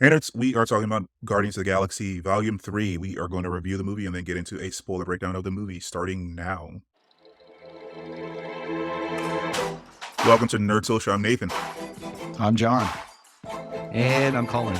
And we are talking about Guardians of the Galaxy Volume 3. We are going to review the movie and then get into a spoiler breakdown of the movie starting now. Welcome to Nerd Social. I'm Nathan. I'm Jhon. And I'm Colin.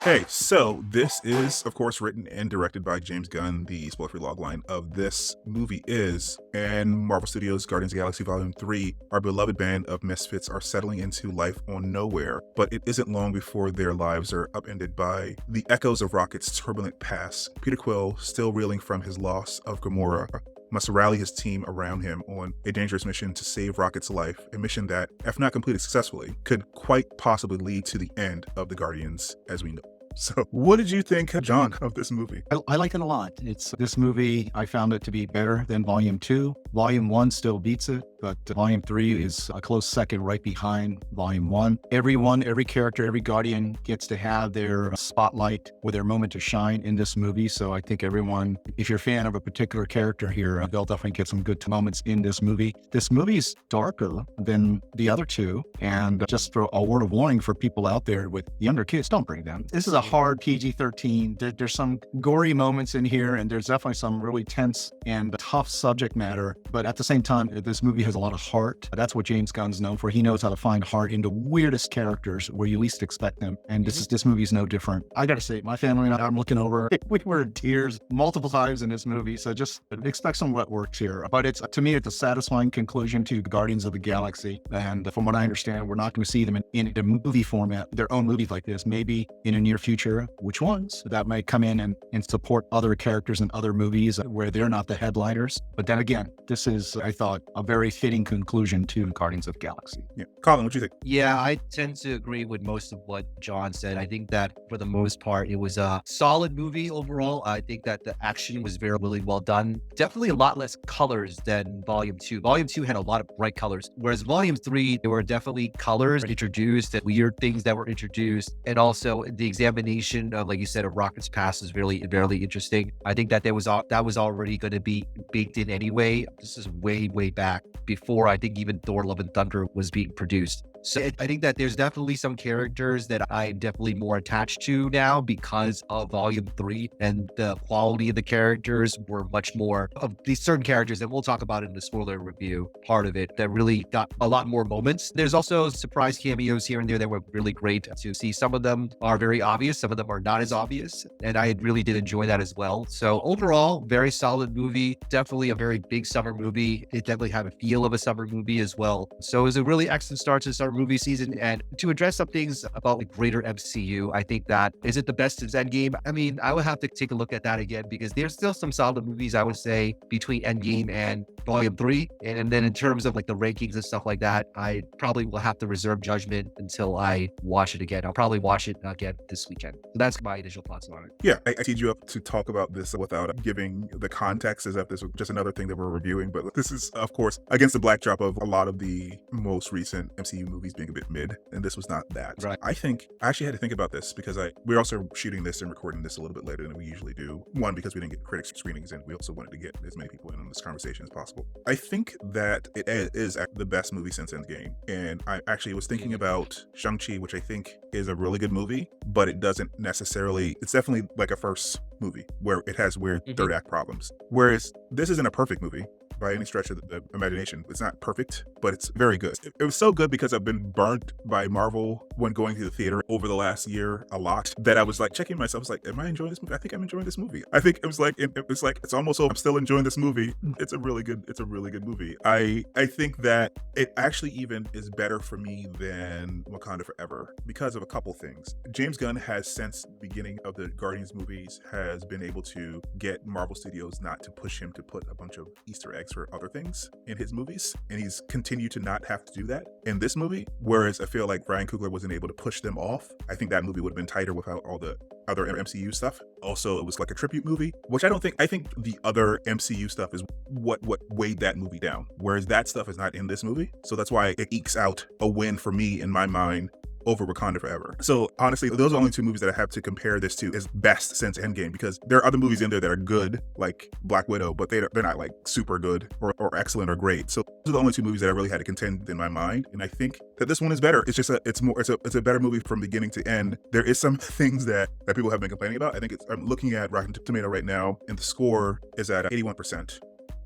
Hey, so this is, of course, written and directed by James Gunn. The spoiler-free logline of this movie is, and Marvel Studios' Guardians of the Galaxy Volume 3, our beloved band of misfits are settling into life on Knowhere, but it isn't long before their lives are upended by the echoes of Rocket's turbulent past. Peter Quill, still reeling from his loss of Gamora, must rally his team around him on a dangerous mission to save Rocket's life, a mission that, if not completed successfully, could quite possibly lead to the end of the Guardians as we know. So, what did you think, Jhon, of this movie? I like it a lot. This movie, I found it to be better than Volume 2. Volume 1 still beats it, but Volume 3 is a close second right behind Volume 1. Every character, every Guardian gets to have their spotlight or their moment to shine in this movie. So I think everyone, if you're a fan of a particular character here, they'll definitely get some good moments in this movie. This movie is darker than the other two. And just for a word of warning for people out there with younger kids, don't bring them. This is a hard PG-13. There's some gory moments in here, and there's definitely some really tense and tough subject matter. But at the same time, this movie has a lot of heart. That's what James Gunn's known for. He knows how to find heart in the weirdest characters where you least expect them. And this movie's no different. I gotta say, my family and I'm looking over, we were in tears multiple times in this movie. So just expect some wet works here. But to me, it's a satisfying conclusion to Guardians of the Galaxy. And from what I understand, we're not going to see them in a movie format, their own movies like this, maybe in a near future. Which ones that might come in and support other characters in other movies where they're not the headliners. But then again, this is, I thought, a very fitting conclusion to Guardians of the Galaxy. Yeah. Colin, what do you think? Yeah, I tend to agree with most of what Jhon said. I think that for the most part, it was a solid movie overall. I think that the action was really well done. Definitely a lot less colors than Volume 2. Volume 2 had a lot of bright colors, whereas Volume 3, there were definitely colors introduced and weird things that were introduced. And also the examination of, like you said, of Rocket's past is really interesting. I think that that was already going to be baked in anyway. This is way back before I think even Thor: Love and Thunder was being produced. So I think that there's definitely some characters that I'm definitely more attached to now because of Volume 3, and the quality of the characters were much more of these certain characters, and we'll talk about it in the spoiler review part of it, that really got a lot more moments. There's also surprise cameos here and there that were really great to see. Some of them are very obvious, some of them are not as obvious, and I really did enjoy that as well. So overall, very solid movie, definitely a very big summer movie. It definitely had a feel of a summer movie as well. So it was a really excellent start to summer movie season. And to address some things about the greater MCU, I think that, is it the best since Endgame? I mean, I would have to take a look at that again, because there's still some solid movies, I would say, between Endgame and Volume 3. And then in terms of like the rankings and stuff like that, I probably will have to reserve judgment until I watch it again. I'll probably watch it again this weekend. So that's my initial thoughts on it. Yeah, I teed you up to talk about this without giving the context, as if this was just another thing that we're reviewing. But this is, of course, against the backdrop of a lot of the most recent MCU movies being a bit mid, and this was not that. Right. I actually had to think about this because we're also shooting this and recording this a little bit later than we usually do. One, because we didn't get critics screenings, and we also wanted to get as many people in on this conversation as possible. I think that it is the best movie since Endgame, and I actually was thinking about Shang-Chi, which I think is a really good movie, but it doesn't necessarily, it's definitely like a first movie where it has weird third act problems. Whereas this isn't a perfect movie by any stretch of the imagination. It's not perfect, but it's very good. It was so good because I've been burnt by Marvel when going to the theater over the last year a lot, that I was like checking myself. I was like, am I enjoying this movie? I think I'm enjoying this movie. I think it was like, it's almost over. I'm still enjoying this movie. It's a really good movie. I think that it actually even is better for me than Wakanda Forever because of a couple things. James Gunn has, since the beginning of the Guardians movies, has been able to get Marvel Studios not to push him to put a bunch of Easter eggs for other things in his movies, and he's continued to not have to do that in this movie, whereas I feel like Ryan Coogler wasn't able to push them off. I think that movie would have been tighter without all the other MCU stuff. Also, it was like a tribute movie, which I think the other MCU stuff is what weighed that movie down, whereas that stuff is not in this movie. So that's why it ekes out a win for me in my mind over Wakanda Forever. So honestly, those are the only two movies that I have to compare this to as best since Endgame, because there are other movies in there that are good, like Black Widow, but they're not like super good or excellent or great. So those are the only two movies that I really had to contend in my mind. And I think that this one is better. It's just it's a better movie from beginning to end. There is some things that people have been complaining about. I think I'm looking at Rotten Tomato right now, and the score is at 81%.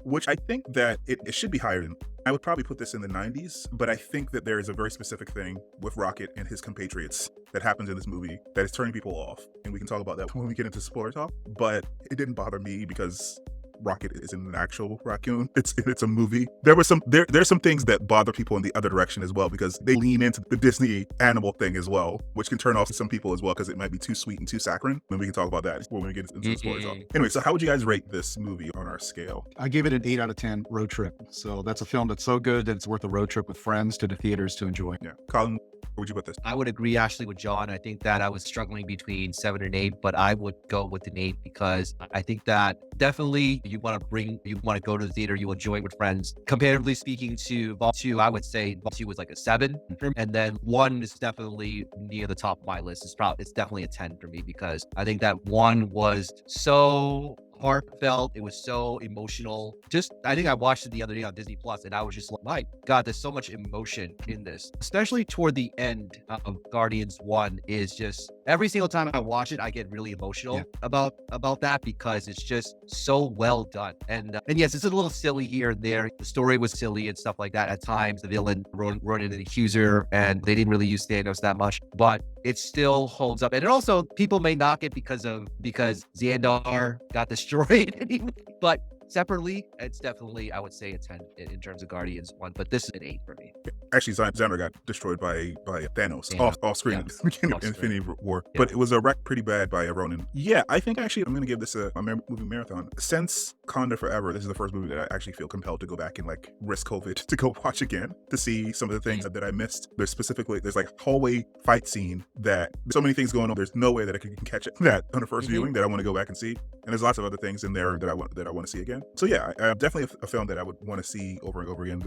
Which I think that it should be higher than. I would probably put this in the 90s, but I think that there is a very specific thing with Rocket and his compatriots that happens in this movie that is turning people off. And we can talk about that when we get into spoiler talk, but it didn't bother me because Rocket isn't an actual raccoon. It's a movie. There's some things that bother people in the other direction as well, because they lean into the Disney animal thing as well, which can turn off some people as well because it might be too sweet and too saccharine. And we can talk about that when we get into the spoilers. Anyway, so how would you guys rate this movie on our scale? I give it an 8 out of 10 road trip. So that's a film that's so good that it's worth a road trip with friends to the theaters to enjoy. Yeah. Colin, where would you put this? I would agree actually with Jhon. I think that I was struggling between 7 and 8, but I would go with an 8 because I think that definitely you want to go to the theater, you enjoy it with friends. Comparatively speaking to Vol 2, I would say Vol 2 was like a 7. And then 1 is definitely near the top of my list. It's definitely a 10 for me because I think that 1 was so heartfelt. It was so emotional. I think I watched it the other day on Disney Plus, and I was just like, my God, there's so much emotion in this, especially toward the end of Guardians 1. Is just every single time I watch it, I get really emotional about that because it's just so well done. And yes, it's a little silly here and there. The story was silly and stuff like that at times. The villain run into the accuser, and they didn't really use Thanos that much, but it still holds up. And it also, people may knock it because Xandar got destroyed. But separately, it's definitely, I would say, a 10 in terms of Guardians 1, but this is an 8 for me. Actually, Xandar got destroyed by Thanos off screen at the beginning of Infinity War, but it was wrecked pretty bad by Ronan. Yeah, I think actually I'm going to give this a movie marathon. Since Wakanda Forever, this is the first movie that I actually feel compelled to go back and like risk COVID to go watch again to see some of the things that I missed. There's like hallway fight scene that so many things going on. There's no way that I can catch that on the first viewing that I want to go back and see. And there's lots of other things in there that I want to see again. So yeah, definitely a film that I would want to see over and over again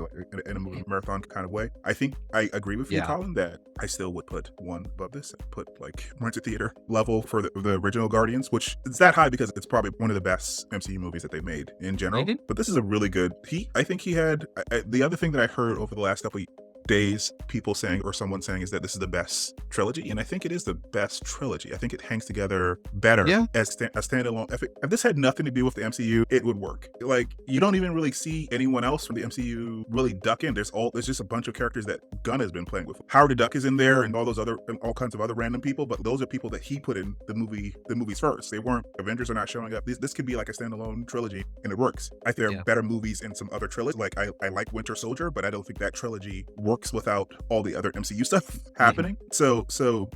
in a movie marathon kind of way. I think I agree with you, Colin, that I still would put 1 above this. Put like rented theater level for the original Guardians, which is that high because it's probably one of the best MCU movies that they made in general. But this is a really good. I think he had the other thing that I heard over the last couple of days, people saying, or someone saying, is that this is the best trilogy, and I think it is the best trilogy. I think it hangs together better as a standalone. If this had nothing to do with the MCU, it would work. Like, you don't even really see anyone else from the MCU really duck in. There's just a bunch of characters that Gunn has been playing with. Howard the Duck is in there, and all kinds of other random people, but those are people that he put in the movies first. They weren't. Avengers are not showing up. This could be like a standalone trilogy, and it works. I think there are better movies in some other trilogies. Like I like Winter Soldier, but I don't think that trilogy works without all the other MCU stuff happening. So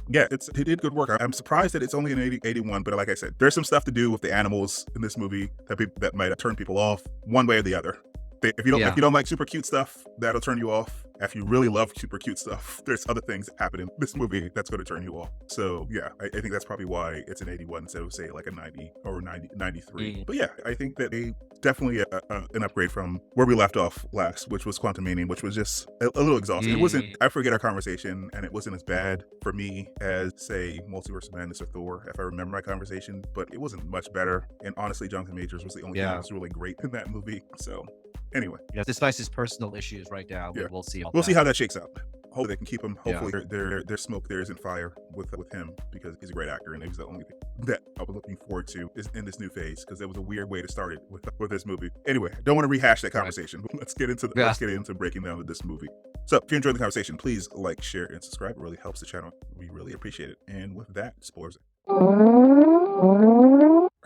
yeah, it did good work. I'm surprised that it's only an 81, but like I said, there's some stuff to do with the animals in this movie that might turn people off one way or the other. If you don't like super cute stuff, that'll turn you off. If you really love super cute stuff, there's other things that happen in this movie that's going to turn you off. So yeah, I think that's probably why it's an 81 instead of say like a 90 or 93. But yeah, I think that they definitely an upgrade from where we left off last, which was Quantumania, which was just a little exhausting. It wasn't, I forget our conversation, and it wasn't as bad for me as say Multiverse of Madness or Thor, if I remember my conversation, but it wasn't much better. And honestly, Jonathan Majors was the only thing that was really great in that movie. So anyway, despite his personal issues right now, we'll see. We'll see how that shakes out. Hopefully they can keep him. Hopefully their smoke there isn't fire with him, because he's a great actor, and he's the only thing that I was looking forward to is in this new phase, because it was a weird way to start it with this movie. Anyway, I don't want to rehash that conversation. Let's get into breaking down this movie. So if you enjoyed the conversation, please like, share, and subscribe. It really helps the channel. We really appreciate it. And with that, spoilers. All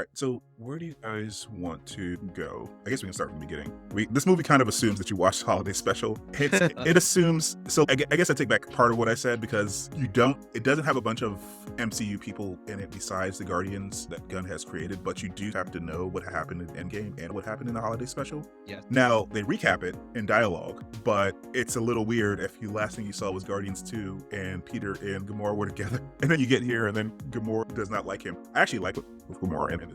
right, so where do you guys want to go? I guess we can start from the beginning. This movie kind of assumes that you watched the holiday special. It assumes, so I guess I take back part of what I said, because it doesn't have a bunch of MCU people in it besides the Guardians that Gunn has created, but you do have to know what happened in Endgame and what happened in the holiday special. Yeah. Now, they recap it in dialogue, but it's a little weird if the last thing you saw was Guardians 2 and Peter and Gamora were together, and then you get here and then Gamora does not like him. I actually like with Gamora in it.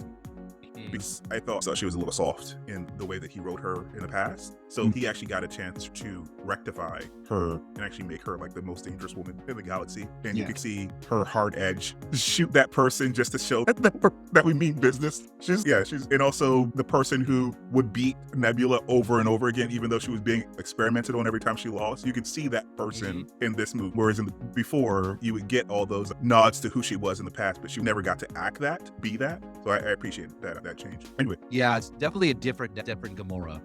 because I thought she was a little soft in the way that he wrote her in the past. So he actually got a chance to rectify her and actually make her like the most dangerous woman in the galaxy. And you could see her hard edge shoot that person just to show that we mean business. She's and also the person who would beat Nebula over and over again, even though she was being experimented on every time she lost. You could see that person in this movie, whereas before you would get all those nods to who she was in the past, but she never got to act that, be that. So I appreciate that change. Anyway, yeah, it's definitely a different Gamora.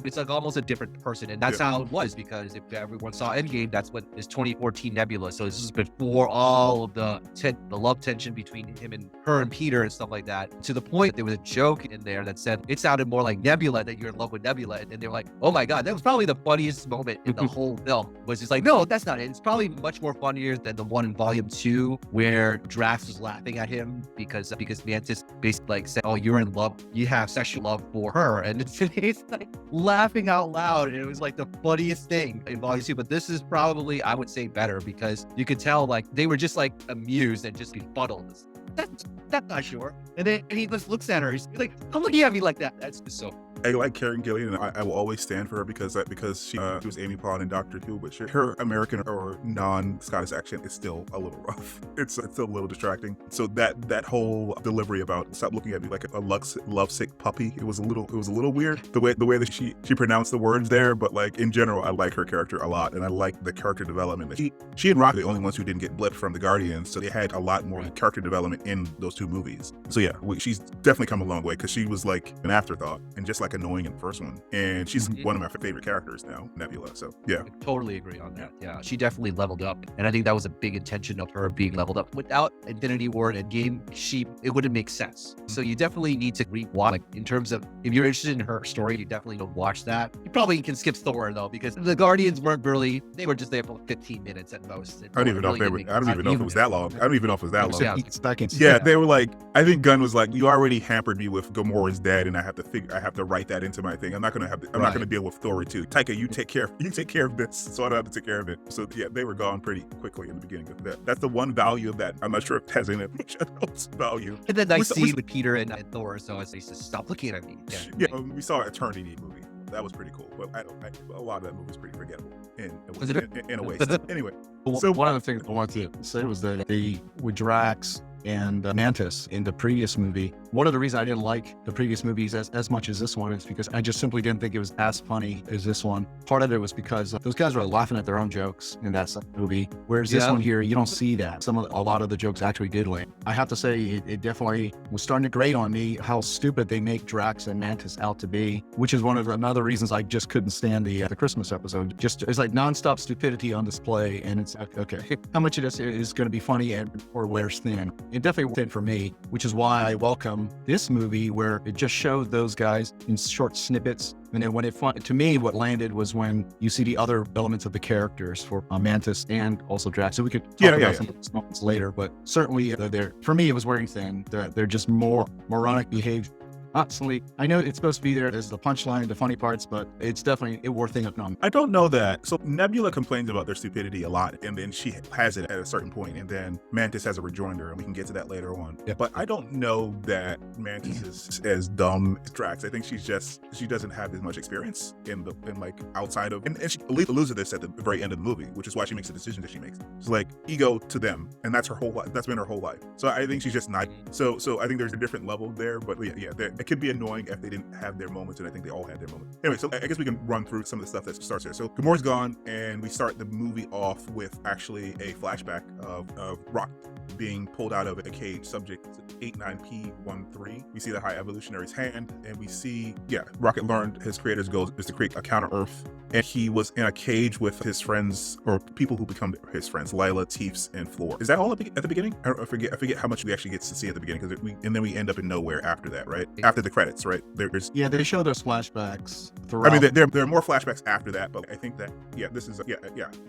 It's like almost a different person, and that's how it was, because if everyone saw Endgame, that's what is 2014 Nebula. So this is before all of the love tension between him and her and Peter and stuff like that. To the point that there was a joke in there that said it sounded more like Nebula, that you're in love with Nebula, and they were like, "Oh my god, that was probably the funniest moment in the whole film." Was just like, no, that's not it. It's probably much more funnier than the one in Volume 2 where Drax was laughing at him because Mantis basically like said, "Oh, you're in love. You have sexual love for her," and it's like laughing out loud. And it was like the funniest thing in Volume 2. But this is probably, I would say, better, because you could tell like they were just like amused and just befuddled. That's not sure. And then he just looks at her. He's like, "Don't look at me like that." That's just so. I like Karen Gillian, and I will always stand for her because she was Amy Pond in Doctor Who, but her American or non-Scottish accent is still a little rough. It's still a little distracting. So that whole delivery about "stop looking at me like a lovesick puppy," it was a little weird. The way that she pronounced the words there, but like in general, I like her character a lot, and I like the character development. She and Rocket are the only ones who didn't get blipped from the Guardians, so they had a lot more character development in those two movies. So yeah, she's definitely come a long way, because she was like an afterthought and just like annoying in the first one, and she's one of my favorite characters now, Nebula. So yeah, I totally agree on that. Yeah, she definitely leveled up, and I think that was a big intention of her being leveled up. Without Infinity War and Endgame, it wouldn't make sense. So you definitely need to rewatch. Like, in terms of, if you're interested in her story, you definitely need to watch that. You probably can skip Thor though, because the Guardians weren't really. They were just there for 15 minutes at most. I don't even know if it was that long. I don't even know if it was that long. Yeah, they were like, I think Gunn was like, "You already hampered me with Gamora's dead, and I have to write that into my thing. I'm not gonna deal with Thor 2. Taika, you take care of this, so I don't have to take care of it." So yeah, they were gone pretty quickly in the beginning of that. That's the one value of that. I'm not sure if it has any value. And then I see with Peter and Thor, so I say, "Stop looking at me." We saw an Eternity movie. That was pretty cool, but a lot of that movie was pretty forgettable in a way. Anyway, so one of the things I wanted to say was that with Drax and Mantis in the previous movie, one of the reasons I didn't like the previous movies as much as this one is because I just simply didn't think it was as funny as this one. Part of it was because those guys were laughing at their own jokes in that movie, whereas this one here, you don't see that. A lot of the jokes actually did land. I have to say, it definitely was starting to grate on me how stupid they make Drax and Mantis out to be, which is one of another reasons I just couldn't stand the Christmas episode. Just it's like nonstop stupidity on display, and it's okay. How much of this is going to be funny or wears thin? It definitely did for me, which is why I welcome this movie where it just showed those guys in short snippets. And then to me, what landed was when you see the other elements of the characters for Mantis and also Drax. So we could talk about some of those moments later, but certainly for me, it was wearing thin. They're just more moronic behavior. Honestly, I know it's supposed to be there as the punchline, the funny parts, but it's definitely worth thinking of. I don't know that. So Nebula complains about their stupidity a lot, and then she has it at a certain point, and then Mantis has a rejoinder, and we can get to that later on. Yeah. But I don't know that Mantis is as dumb as Drax. I think she doesn't have as much experience in outside of, and she alludes to this at the very end of the movie, which is why she makes the decision that she makes. It's like ego to them, and that's her whole life. That's been her whole life. So I think she's just not. So I think there's a different level there, but yeah. It could be annoying if they didn't have their moments, and I think they all had their moments. Anyway, so I guess we can run through some of the stuff that starts here. So Gamora's gone, and we start the movie off with actually a flashback of Rocket being pulled out of a cage, subject 89P13. We see the High Evolutionary's hand, and we see, Rocket learned his creator's goal is to create a counter-Earth, and he was in a cage with his friends, or people who become his friends, Lila, Teefs, and Floor. Is that all at the beginning? I forget how much we actually get to see at the beginning, and then we end up in Knowhere after that, right? After the credits, right? They show those flashbacks throughout. I mean, there are more flashbacks after that, but I think that this is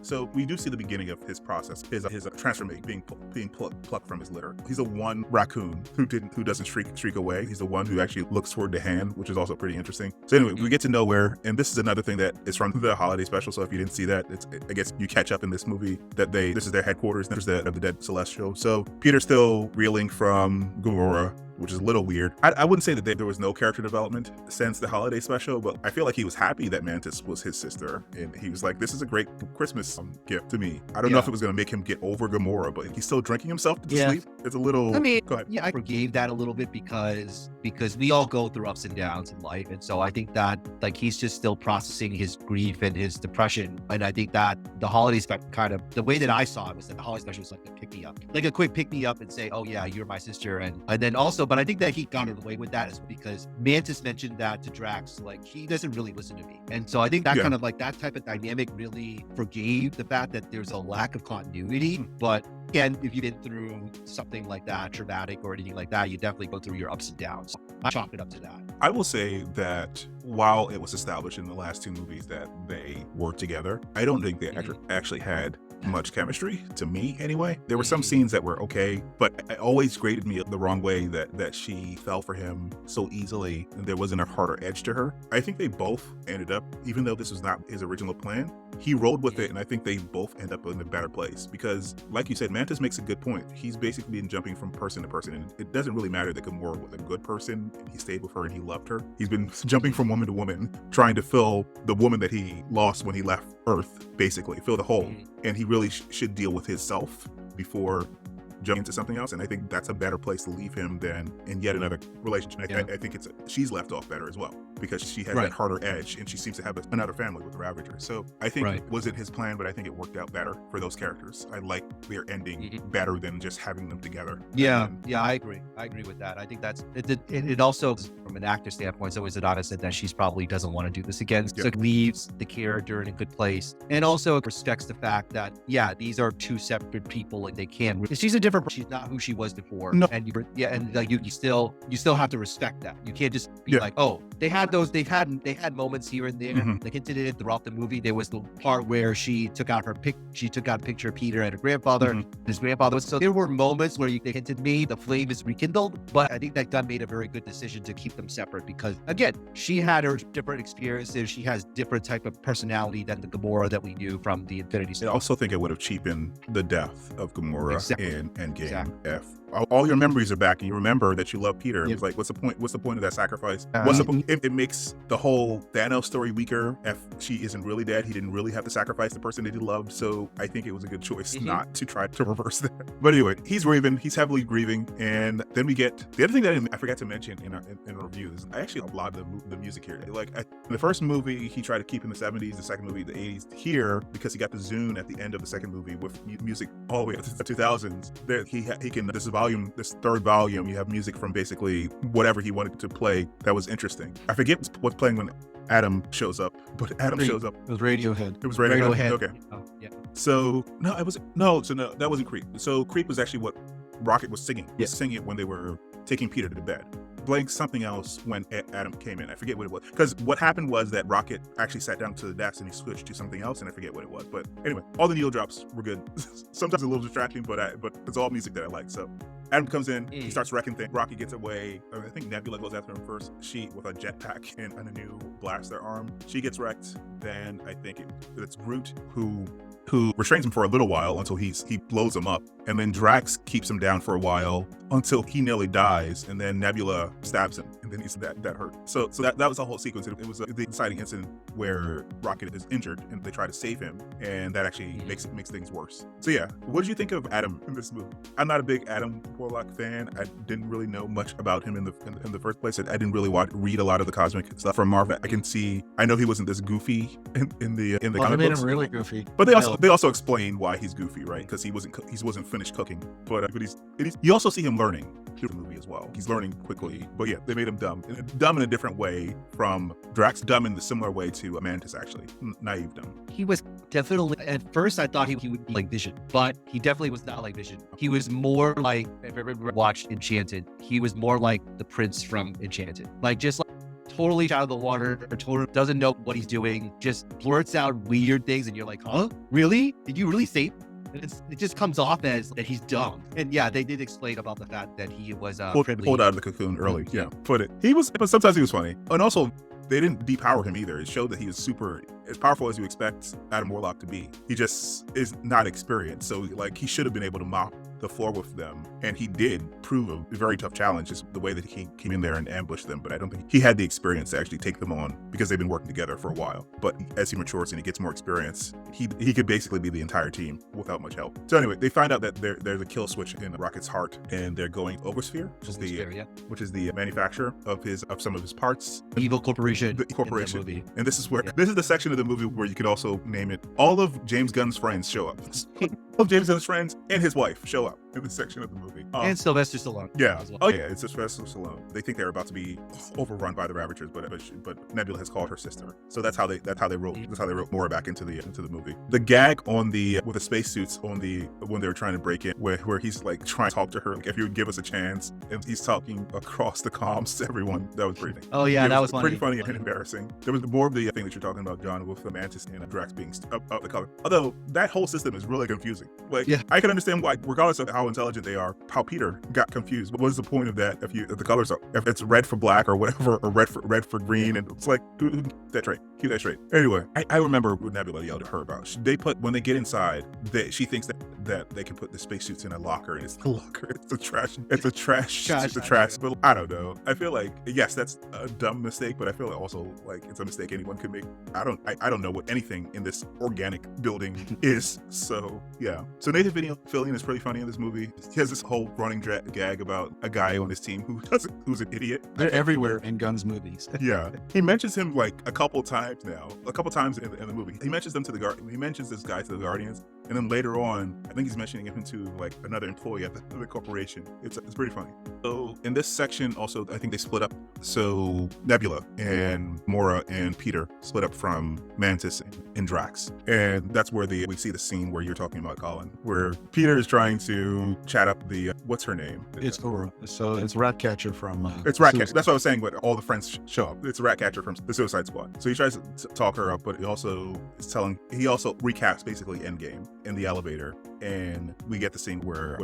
So we do see the beginning of his process, his transformation, being plucked from his litter. He's the one raccoon who doesn't shriek away. He's the one who actually looks toward the hand, which is also pretty interesting. So anyway, we get to Knowhere, and this is another thing that is from the holiday special. So if you didn't see that, I guess you catch up in this movie that this is their headquarters. There's of the dead Celestial. So Peter's still reeling from Gamora. which is a little weird. I wouldn't say that there was no character development since the holiday special, but I feel like he was happy that Mantis was his sister, and he was like, this is a great Christmas gift to me. I don't know if it was going to make him get over Gamora, but he's still drinking himself to sleep. It's a little, I mean, go ahead. yeah, I forgave that a little bit because we all go through ups and downs in life. And so I think that like he's just still processing his grief and his depression. And I think that the holiday special kind of, the way that I saw it was that the holiday special was like a pick me up, like a quick pick me up and say, oh yeah, you're my sister. And then also, but I think that he got away with that is because Mantis mentioned that to Drax, like he doesn't really listen to me. And so I think that kind of like that type of dynamic really forgave the fact that there's a lack of continuity. But again, if you've been through something like that, traumatic or anything like that, you definitely go through your ups and downs. I chalk it up to that. I will say that while it was established in the last two movies that they worked together, I don't think they actually had much chemistry, to me anyway. There were some scenes that were okay, but it always grated me the wrong way that she fell for him so easily and there wasn't a harder edge to her. I think they both ended up, even though this was not his original plan, he rolled with it, and I think they both end up in a better place because, like you said, Mantis makes a good point. He's basically been jumping from person to person, and it doesn't really matter that Gamora was a good person and he stayed with her and he loved her. He's been jumping from woman to woman, trying to fill the woman that he lost when he left Earth, basically, fill the hole. And he really should deal with his self before jumping into something else. And I think that's a better place to leave him than in yet another relationship. I think she's left off better as well because she has that harder edge and she seems to have another family with the Ravager. So I think it wasn't his plan, but I think it worked out better for those characters. I like their ending better than just having them together. Yeah, I agree. I agree with that. I think that's it also, from an actor standpoint, so Zadana said that she's probably doesn't want to do this again. So it leaves the character in a good place. And also it respects the fact that, these are two separate people and they can. She's a different, she's not who she was before. No. And you still have to respect that. You can't just be like, oh, they had moments here and there. They hinted at it throughout the movie. There was the part where she took out a picture of Peter and her grandfather. His grandfather was, so there were moments where they hinted me the flame is rekindled, but I think that Gunn made a very good decision to keep them separate because again, she had her different experiences. She has different type of personality than the Gamora that we knew from the Infinity Stone. I also think it would have cheapened the death of Gamora in Endgame. All your memories are back and you remember that you love Peter. It's like, what's the point of that sacrifice? What's the point? It makes the whole Thanos story weaker if she isn't really dead. He didn't really have to sacrifice the person that he loved. So I think it was a good choice not to try to reverse that. But anyway, he's grieving. He's heavily grieving. And then we get the other thing that I forgot to mention in our reviews. I actually applaud the music here. Like in the first movie, he tried to keep in the 70s, the second movie, the 80s. Here, because he got the Zune at the end of the second movie with music all the way up to the 2000s, there he can, this third volume, you have music from basically whatever he wanted to play that was interesting. I forget what's playing when Adam shows up, but Adam shows up. It was Radiohead. It was Radiohead. Okay. Oh, yeah. So that wasn't Creep. So Creep was actually what Rocket was singing. He was singing it when they were taking Peter to the bed. Playing something else when Adam came in. I forget what it was. Because what happened was that Rocket actually sat down to the desk and he switched to something else, and I forget what it was. But anyway, all the needle drops were good. Sometimes a little distracting, but it's all music that I like. So Adam comes in, he starts wrecking things. Rocket gets away. I think Nebula goes after him first. She, with a jetpack and a new blaster arm, she gets wrecked. Then I think it's Groot who restrains him for a little while until he blows him up. And then Drax keeps him down for a while until he nearly dies. And then Nebula stabs him. And then that hurt. So that was the whole sequence. It was the exciting incident where Rocket is injured and they try to save him. And that actually makes things worse. So yeah, what did you think of Adam in this movie? I'm not a big Adam Warlock fan. I didn't really know much about him in the first place. I didn't really read a lot of the cosmic stuff from Marvel. I know he wasn't this goofy in the comic made books. him really goofy. But they also explain why he's goofy, right? Because he wasn't finished cooking. But you also see him learning through the movie as well. He's learning quickly. But yeah, they made him dumb. Dumb in a different way from Drax. Dumb in the similar way to Mantis, actually. Naive dumb. He was definitely, at first I thought he would be like Vision, but he definitely was not like Vision. He was more like, if you ever watched Enchanted, he was more like the prince from Enchanted. Totally out of the water, or totally doesn't know what he's doing, just blurts out weird things and you're like, huh? Really? Did you really say? It just comes off as that he's dumb. And yeah, they did explain about the fact that he was pulled out of the cocoon early. Yeah, but sometimes he was funny. And also, they didn't depower him either. It showed that he was super, as powerful as you expect Adam Warlock to be. He just is not experienced. So he should have been able to mop the floor with them, and he did prove a very tough challenge, just the way that he came in there and ambushed them. But I don't think he had the experience to actually take them on because they've been working together for a while. But as he matures and he gets more experience, he could basically be the entire team without much help. So anyway, they find out that there's a kill switch in Rocket's heart, and they're going Oversphere, which is the manufacturer of some of his parts. Evil corporation. The corporation. In the movie. And this is the section of the movie where you could also name it. All of James Gunn's friends show up. All of James Gunn's friends and his wife show up in this section of the movie. And Sylvester Stallone. Yeah. As well. Oh yeah, it's Sylvester Stallone. They think they're about to be overrun by the Ravagers, but Nebula has called her sister. So that's how they wrote Gamora back into the movie. The gag with the spacesuits when they were trying to break in, where he's like trying to talk to her, like, if you would give us a chance, and he's talking across the comms to everyone. That was pretty. Oh yeah, that was pretty funny and embarrassing. There was more of the thing that you're talking about, Jhon, with the Mantis and Drax being up the color. Although that whole system is really confusing. Like, yeah. I can understand why, regardless of how intelligent they are, how Peter got confused. But what is the point of that if the colors are, if it's red for black or whatever, or red for green, and it's like, keep that straight. Anyway, I remember what Nebula yelled at her about. When they get inside, she thinks that they can put the spacesuits in a locker, and it's the locker. It's a trash. But I don't know. I feel like, yes, that's a dumb mistake, but I feel also like it's a mistake anyone could make. I don't know what anything in this organic building is. So yeah. So Nathan Fillion is pretty funny in this movie. He has this whole running gag about a guy on his team who's an idiot. They're everywhere in Gunn's movies. Yeah. He mentions him like a couple times in the movie. He mentions them he mentions this guy to the Guardians. And then later on, I think he's mentioning him to like another employee at the corporation. It's pretty funny. So in this section also, I think they split up. So Nebula and Gamora and Peter split up from Mantis and Drax. And that's where we see the scene where you're talking about, Colin, where Peter is trying to chat up what's her name? It's Aura. So it's Ratcatcher from... it's Ratcatcher. That's what I was saying, but all the friends show up. It's Ratcatcher from the Suicide Squad. So he tries to talk her up, but he also recaps basically Endgame in the elevator, and we get the scene where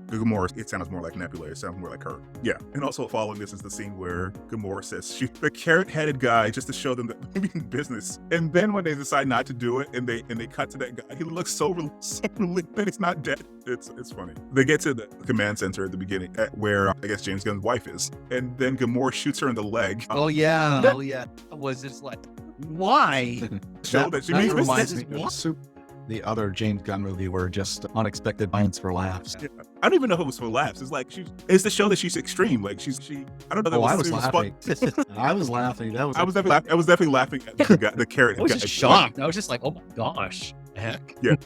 Gamora, it sounds more like Nebula, it sounds more like her. Yeah. And also following this is the scene where Gamora says shoot the carrot-headed guy just to show them that we mean business. And then when they decide not to do it, and they cut to that guy, he looks so relieved that he's not dead. It's funny. They get to the command center at the beginning, where I guess James Gunn's wife is, and then Gamora shoots her in the leg. Oh yeah. Was just like, why? Show that she means business. The other James Gunn movie were just unexpected violence for laughs. Yeah. I don't even know if it was for laughs. It's like it's to show that she's extreme. Like I don't know. I was laughing. I was laughing. I was definitely laughing at the carrot. I was just shocked. I was just like, oh my gosh. Heck. Yeah.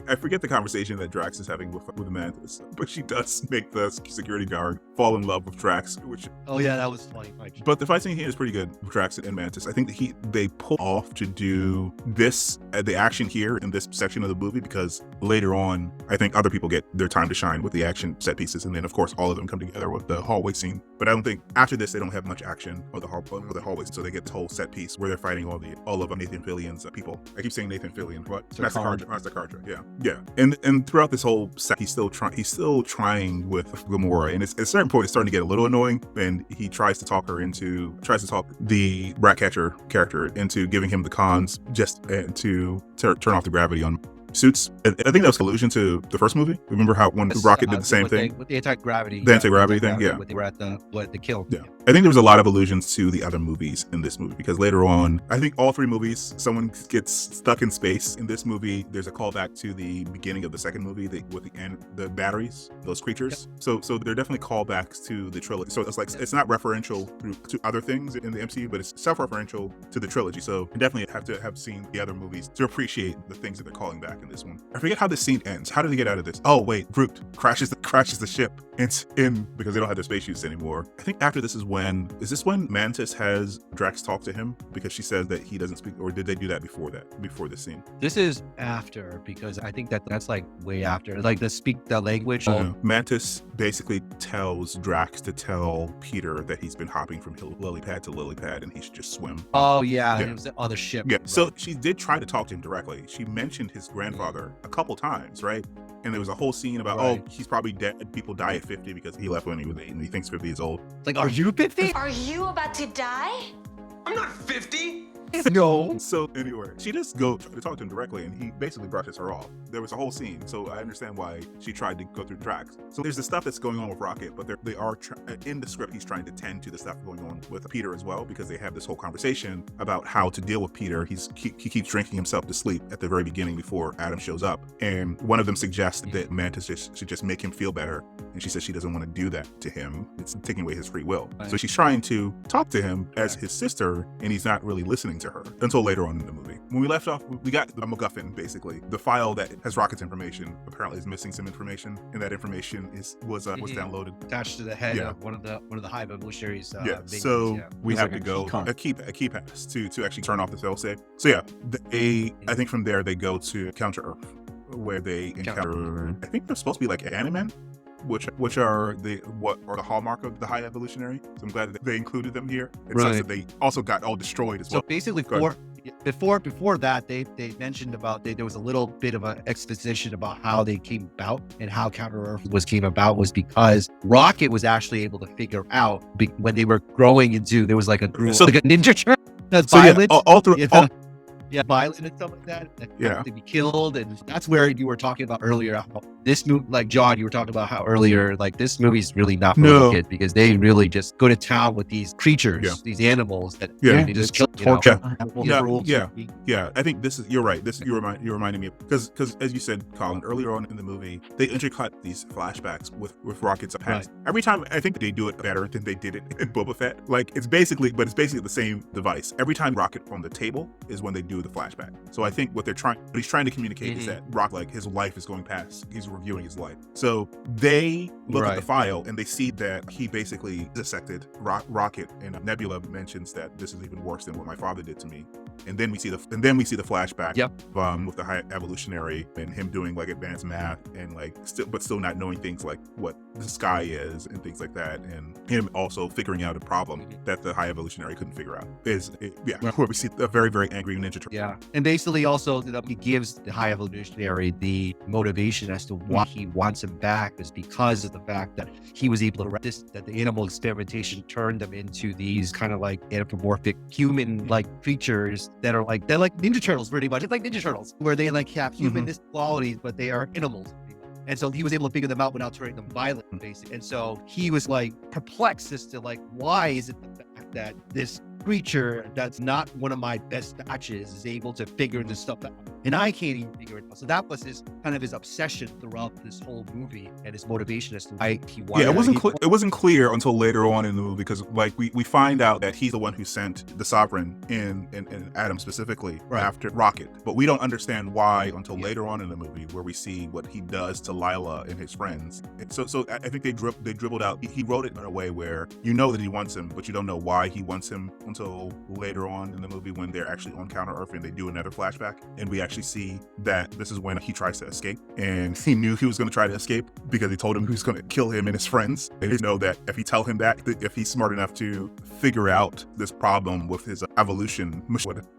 I forget the conversation that Drax is having with the Mantis, but she does make the security guard fall in love with Drax, which... Oh yeah, that was funny. But the fight scene here is pretty good with Drax and Mantis. I think that they pull off to do the action here in this section of the movie, because later on, I think other people get their time to shine with the action set pieces, and then of course all of them come together with the hallway scene. But I don't think after this they don't have much action or the hallways, so they get the whole set piece where they're fighting all of Nathan Fillion's people. I keep saying Nathan Fillion, but Master Carter. Yeah. And throughout this whole set, he's still trying with Gamora, and at a certain point it's starting to get a little annoying, and he tries to talk the Ratcatcher character into giving him the cons just to turn off the gravity on suits. And I think that was an allusion to the first movie. Remember how when Rocket did the same thing? With the anti-gravity. The anti-gravity thing, yeah. When they were at the kill. Yeah. I think there was a lot of allusions to the other movies in this movie, because later on, I think all three movies, someone gets stuck in space. In this movie, there's a callback to the beginning of the second movie with the batteries, those creatures. Yep. So they're definitely callbacks to the trilogy. So it's like, it's not referential to other things in the MCU, but it's self-referential to the trilogy. So you definitely have to have seen the other movies to appreciate the things that they're calling back in this one. I forget how the scene ends. How do they get out of this? Oh wait, Groot crashes the ship. It's in because they don't have their spacesuits anymore. I think after this is when Mantis has Drax talk to him, because she says that he doesn't speak, or did they do that before this scene? This is after, because I think that's like way after, like speak the language. Mantis basically tells Drax to tell Peter that he's been hopping from lily pad to lily pad and he should just swim. Oh yeah. It was on the ship. Yeah. Right. So she did try to talk to him directly. She mentioned his grandfather a couple times, right? And there was a whole scene about, right, he's probably dead. People die at 50 because he left when he was 8 and he thinks 50 is old. Like, are you 50? Are you about to die? I'm not 50. No. So anyway, she just go try to talk to him directly, and he basically brushes her off. There was a whole scene, so I understand why she tried to go through the tracks. So there's the stuff that's going on with Rocket, but they are in the script. He's trying to tend to the stuff going on with Peter as well, because they have this whole conversation about how to deal with Peter. He keeps drinking himself to sleep at the very beginning before Adam shows up, and one of them suggests that Mantis should just make him feel better, and she says she doesn't want to do that to him. It's taking away his free will. So she's trying to talk to him as his sister, and he's not really listening to her until later on in the movie. When we left off, we got the MacGuffin, basically. The file that has Rocket's information apparently is missing some information, and that information was downloaded, attached to the head of one of the high evolutionaries. So we have like to go a a key pass to actually turn off the failsafe. So yeah, I think from there they go to Counter Earth, where they encounter, I think they're supposed to be like Animen, which are the hallmark of the high evolutionary. So I'm glad that they included them here. It sucks that they also got all destroyed as well. So basically, before that, they mentioned about there was a little bit of an exposition about how they came about, and how Counter Earth came about was because Rocket was actually able to figure out when they were growing into, there was like a group, like a ninja turtle that's violent. Violent and stuff like that. To be killed, and that's where you were talking about earlier. How this movie, like John, you were talking about how earlier, like this movie's really not for little kids, because they really just go to town with these creatures, these animals that they just kill. Torture. I think this is, you're right. You're reminding me of, because as you said, Colin, earlier on in the movie, they intercut these flashbacks with Rocket's past. Right. Every time, I think they do it better than they did it in Boba Fett. Like it's basically the same device. Every time Rocket on the table is when they do the flashback. So I think what he's trying to communicate is that Rock, like his life is going past. He's reviewing his life. So they look at the file and they see that he basically dissected Rocket, and Nebula mentions that this is even worse than what my father did to me. And then we see the flashback with the high evolutionary and him doing like advanced math and like still not knowing things like what the sky is and things like that, and him also figuring out a problem that the high evolutionary couldn't figure out. Where we see a very, very angry Ninja Turtle. Yeah, and basically also he gives the high evolutionary the motivation as to why he wants him back is because of the fact that he was able to that the animal experimentation turned them into these kind of like anthropomorphic human-like creatures that are like, they're like Ninja Turtles pretty much. It's like Ninja Turtles, where they like have humanist qualities, but they are animals. And so he was able to figure them out without turning them violent, basically. And so he was like perplexed as to like, why is it the fact that this creature that's not one of my best batches is able to figure this stuff out, and I can't even figure it out. So that was his obsession throughout this whole movie, and his motivation as to why he wanted. It wasn't clear until later on in the movie, because like we find out that he's the one who sent the Sovereign in Adam specifically after Rocket, but we don't understand why until later on in the movie, where we see what he does to Lila and his friends. And so I think they dribbled out. He wrote it in a way where you know that he wants him, but you don't know why he wants him until later on in the movie, when they're actually on Counter Earth and they do another flashback, and we actually see that this is when he tries to escape, and he knew he was going to try to escape because he told him he was going to kill him and his friends. And he know that if he tell him that, if he's smart enough to figure out this problem with his evolution,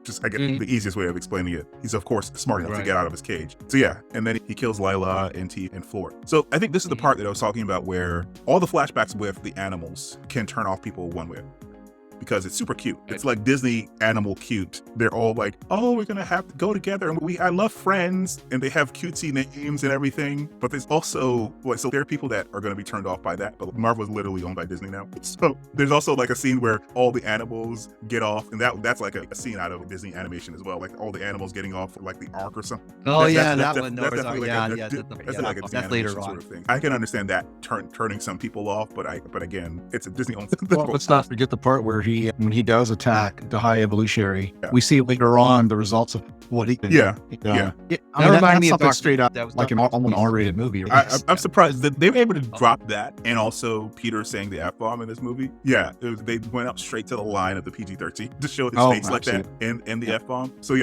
just I get the easiest way of explaining it, he's of course smart enough to get out of his cage. So yeah, and then he kills Lila and T and Floor. So I think this is the part that I was talking about, where all the flashbacks with the animals can turn off people one way, because it's super cute. It's like Disney animal cute. They're all like, oh, we're gonna have to go together, and I love friends, and they have cutesy names and everything. But there's also so there are people that are gonna be turned off by that. But Marvel is literally owned by Disney now. So there's also like a scene where all the animals get off, and that's like a scene out of Disney animation as well. Like all the animals getting off like the ark or something. Oh that's later on. Sort of thing. I can understand that turning some people off, but again, it's a Disney owned. Well, let's not forget the part where when he does attack the high evolutionary, we see later on the results of what he did. That reminded me of something straight up like an R-rated movie. I'm surprised that they were able to drop that, and also Peter saying the F-bomb in this movie. They went up straight to the line of the PG-13 to show his face like that, and the F-bomb. So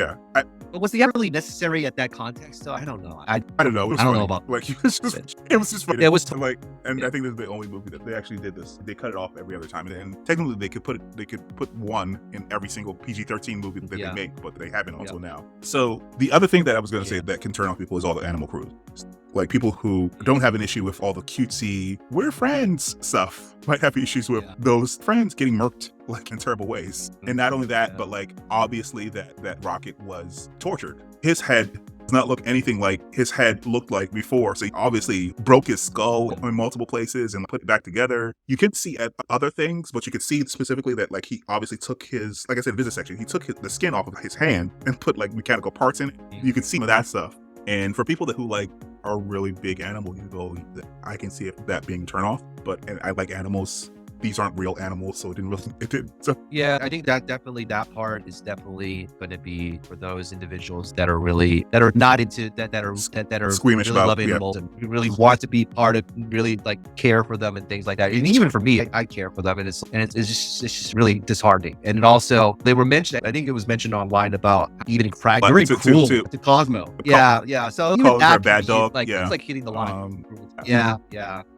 but was the F really necessary at that context? So I don't know. I don't know. I don't know about like it was just funny. It was like, and I think this is the only movie that they actually did this. They cut it off every other time, and technically they could put it they could put one in every single PG-13 movie that Yeah. they make, but they haven't until now. So the other thing that I was going to say that can turn off people is all the animal cruelty. Like people who don't have an issue with all the cutesy, we're friends stuff, might have issues with those friends getting murked like in terrible ways. And not only that, but like obviously that Rocket was tortured. His head does not look anything like his head looked like before. So he obviously broke his skull in multiple places and put it back together. You could see other things, but you could see specifically that like he obviously took his, like I said, vivisection. He took the skin off of his hand and put like mechanical parts in it. You can see some of that stuff. And for people who like are really big animal people, I can see that being a turn off. But and I like animals. These aren't real animals, so it didn't. So yeah, I think that part is definitely going to be for those individuals that are not into that are squeamish really about love animals and really want to be part of, really like care for them and things like that. And even for me, I care for them, and it's just really disheartening. And it also, they were mentioned, I think it was mentioned online about even Crag very cruel to Cosmo. Yeah. So even Cosmo's that our bad dog. like Yeah. it's like hitting the line. Yeah.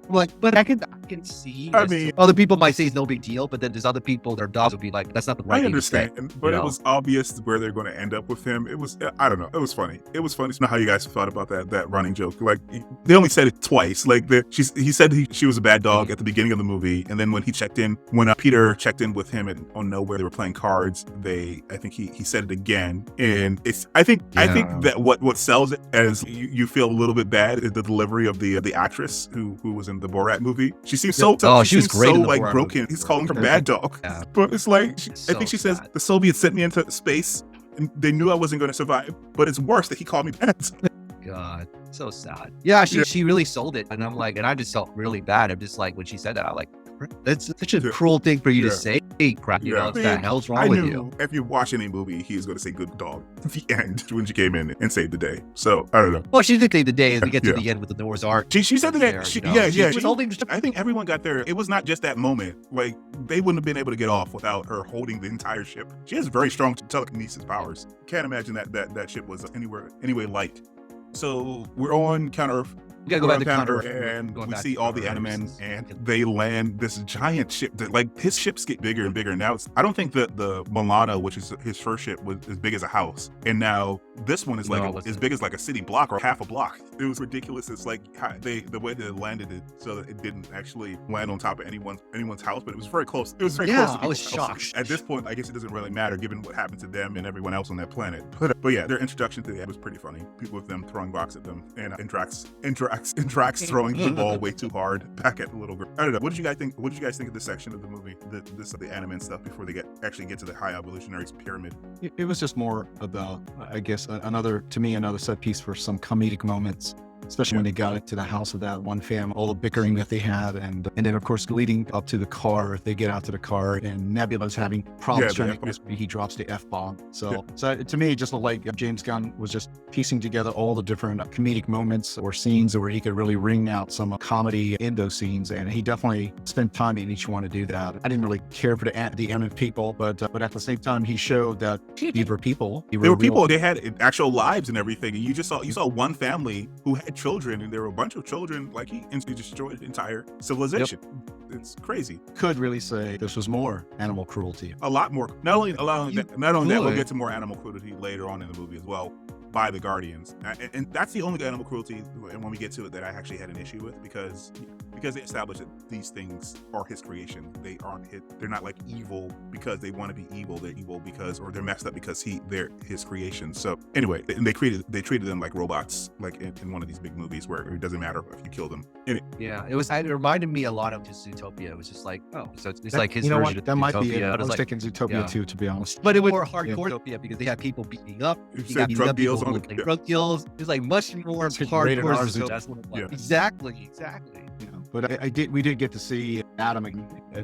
Like, but I can see. I mean, other people might say it's no big deal, but then there's other people, their dogs would be like, that's not the right I thing to say. understand, but it was obvious where they're going to end up with him. It was, I don't know. It was funny. It was funny to know how you guys thought about that running joke. Like they only said it twice. Like he said she was a bad dog at the beginning of the movie, and then when Peter checked in with him on Knowhere, they were playing cards. I think he said it again, and I think that what sells it as you feel a little bit bad is the delivery of the actress who was in the Borat movie. She seems so tough. She was great. So in the like Borat broken. movie. He's calling her bad dog, but it's like I think she says the Soviets sent me into space and they knew I wasn't going to survive. But it's worse that he called me bad. God, so sad. Yeah, she really sold it, and I'm like, and I just felt really bad. I'm just like, when she said that, I'm like, that's such a cruel thing for you to say. Crap, you know, what the hell's wrong with you? If you watch any movie, he's going to say "good dog" at the end when she came in and saved the day. So I don't know. Well, she did save the day as we get to the end with the Noah's Ark. She said that. She was holding. I think everyone got there. It was not just that moment. Like they wouldn't have been able to get off without her holding the entire ship. She has very strong telekinesis powers. Can't imagine that ship was anyway light. So we're on Counter-Earth. We gotta go back to Counter-Earth, and we see all the Animen, and they land this giant ship. Like his ships get bigger and bigger. Now I don't think that the Milana, which is his first ship, was as big as a house, and now this one is as big as like a city block or half a block. It was ridiculous. It's like the way they landed it, so that it didn't actually land on top of anyone's house, but it was very close. It was very close. I was shocked. At this point, I guess it doesn't really matter given what happened to them and everyone else on that planet. But yeah, their introduction to the was pretty funny. People with them throwing rocks at them, and Drax throwing the ball way too hard back at the little girl. I don't know. What did you guys think? What did you guys think of this section of the movie? The Animen stuff before they actually get to the High Evolutionary Pyramid? It was just more about, I guess, another set piece for some comedic moments. Especially when they got into the house of that one family, all the bickering that they had, and then of course leading up to the car. If they get out to the car and Nebula's having problems trying to, he drops the F-bomb. So to me, it just looked like James Gunn was just piecing together all the different comedic moments or scenes where he could really wring out some comedy in those scenes, and he definitely spent time in each one to do that. I didn't really care for the Animen people, but at the same time, he showed that these were people. They were people. They had actual lives and everything, and you saw one family who had children, and there were a bunch of children. Like he destroyed the entire civilization. It's crazy. Could really say this was more animal cruelty. A lot more. Not only that, we'll get to more animal cruelty later on in the movie as well by the Guardians, and that's the only animal cruelty. And when we get to it, that I actually had an issue with because they established that these things are his creation. They aren't they're not like evil because they want to be evil. They're evil because, or they're messed up because they're his creation. So anyway, and they treated them like robots, like in one of these big movies where it doesn't matter if you kill them. It reminded me a lot of just Zootopia. It was just like, so it's like his version of that might Zootopia. be it. I was thinking Zootopia too, to be honest. But it was more hardcore Zootopia because they had people beating up. Drug deals on drug deals. It was like much more hardcore Zootopia. That's what it was. Exactly. But we did get to see Adam.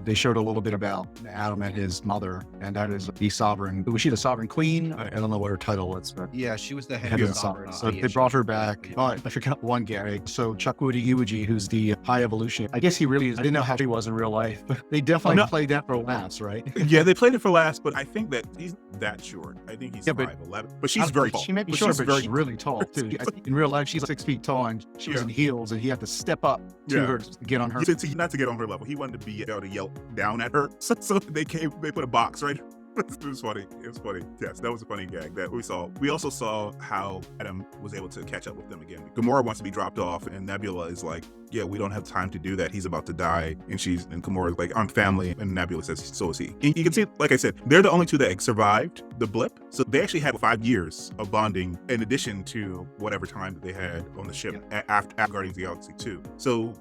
They showed a little bit about Adam and his mother, and that is the Sovereign. Was she the Sovereign Queen? I don't know what her title was, but yeah, she was the head of the Sovereign. So they brought her back. Oh, I forgot one guy. So Chukwudi Iwuji, who's the High Evolution. I guess he really is. I didn't know how she was in real life, but they definitely played that for laughs, right? Yeah, they played it for laughs, but I think that he's that short. I think he's 5'11", but she's very tall. She may be short, but she's really tall too. In real life, she's 6 feet tall, and she was in heels, and he had to step up to her get on her. Not to get on her level. He wanted to be able to yell down at her. So they put a box right. It was funny. It was funny. Yes, that was a funny gag that we saw. We also saw how Adam was able to catch up with them again. Gamora wants to be dropped off, and Nebula is like, yeah, we don't have time to do that. He's about to die. And Gamora is like, I'm family. And Nebula says, so is he. And you can see, like I said, they're the only two that survived the blip. So they actually had 5 years of bonding in addition to whatever time that they had on the ship after Guardians of the Galaxy 2. So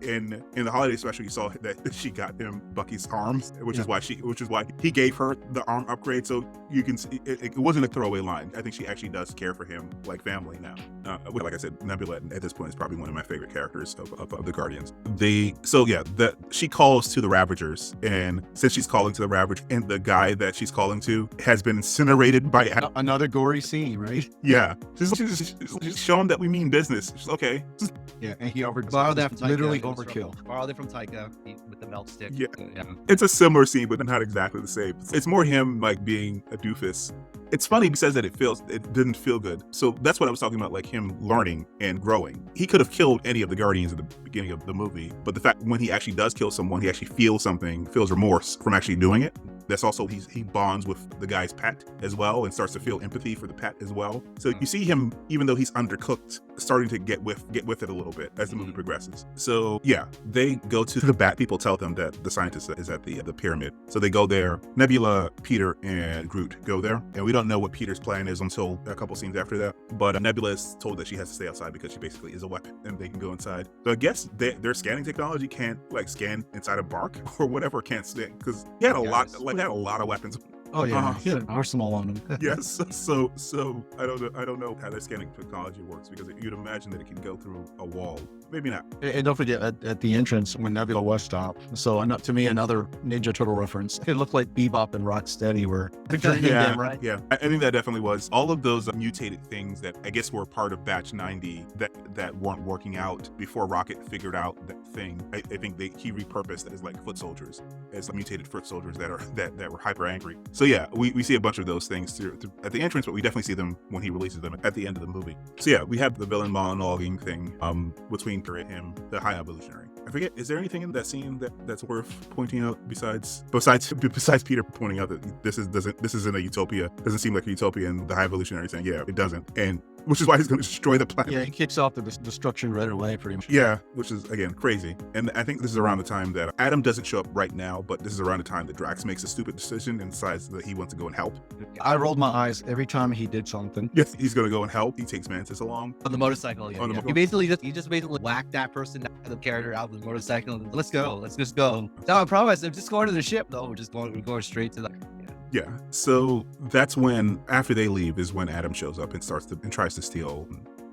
in the holiday special, you saw that she got him Bucky's arms, which is why he gave her the arm upgrade. So you can see it wasn't a throwaway line. I think she actually does care for him like family now. Like I said, Nebula at this point is probably one of my favorite characters of the Guardians. She calls to the Ravagers, and since she's calling to the Ravagers, and the guy that she's calling to has been incinerated by another gory scene, right? Yeah, just show him that we mean business. Just, okay. Yeah, and he literally overkill. Borrowed it from Taika with the melt stick. Yeah. It's a similar scene, but not exactly the same. It's more him like being a doofus. It's funny he says that it didn't feel good. So that's what I was talking about, like him learning and growing. He could have killed any of the Guardians at the beginning of the movie, but the fact when he actually does kill someone, he actually feels remorse from actually doing it. That's also, he bonds with the guy's pet as well and starts to feel empathy for the pet as well. So you see him, even though he's undercooked, starting to get with it a little bit as the movie progresses. So yeah, they go to the bat. People tell them that the scientist is at the pyramid. So they go there. Nebula, Peter, and Groot go there. And we don't know what Peter's plan is until a couple scenes after that. But Nebula is told that she has to stay outside because she basically is a weapon and they can go inside. So I guess their scanning technology can't like scan inside a bark or whatever, can't stand, because he had a lot of weapons. Oh yeah, he had an arsenal on him. Yes. So I don't know how their scanning technology works, because you'd imagine that it can go through a wall. Maybe not. And don't forget at the entrance when Nebula was stopped. So to me, another Ninja Turtle reference. It looked like Bebop and Rocksteady were. Yeah, right? Yeah. I think that definitely was. All of those mutated things that I guess were part of Batch 90 that weren't working out before Rocket figured out that thing. I think he repurposed as like foot soldiers, as mutated foot soldiers that were hyper angry. So yeah, we see a bunch of those things at the entrance, but we definitely see them when he releases them at the end of the movie. So yeah, we have the villain monologuing thing between Peter and him, the High Evolutionary. I forget, is there anything in that scene that's worth pointing out besides Peter pointing out that this isn't a utopia? Doesn't seem like a utopia, and the High Evolutionary saying, yeah, it doesn't, and which is why he's going to destroy the planet. Yeah, he kicks off the destruction right away, pretty much. Yeah, which is, again, crazy. And I think this is around the time that Adam doesn't show up right now, but this is around the time that Drax makes a stupid decision and decides that he wants to go and help. I rolled my eyes every time he did something. Yes, he's going to go and help. He takes Mantis along. On the motorcycle, yeah. He just basically whacked that person, the character, out with the motorcycle. Let's go. Let's just go. No, I promise. I'm just going to the ship. No, we're going straight to the... Yeah, so that's when, after they leave, is when Adam shows up and tries to steal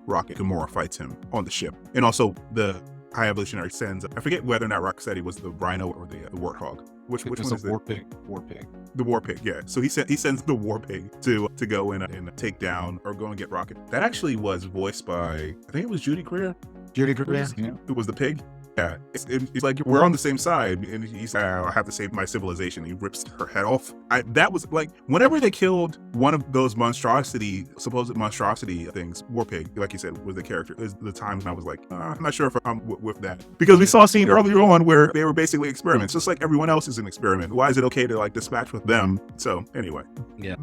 Rocket. Gamora fights him on the ship. And also the High Evolutionary sends, I forget whether or not Rocksteady was the Rhino or the Warthog. Which one is it? War Pig. The War Pig, yeah. So he sends the War Pig to go in and take down or go and get Rocket. That actually was voiced by, I think it was Judy Greer. Yeah. It was the pig. Yeah, it's like, we're on the same side, and he's like, I have to save my civilization. He rips her head off. That was like, whenever they killed one of those supposed monstrosity things, War Pig, like you said, was the character. There's the times I was like, I'm not sure if I'm with that, because we saw a scene earlier on where they were basically experiments, just like everyone else is an experiment. Why is it okay to like dispatch with them? So anyway, yeah,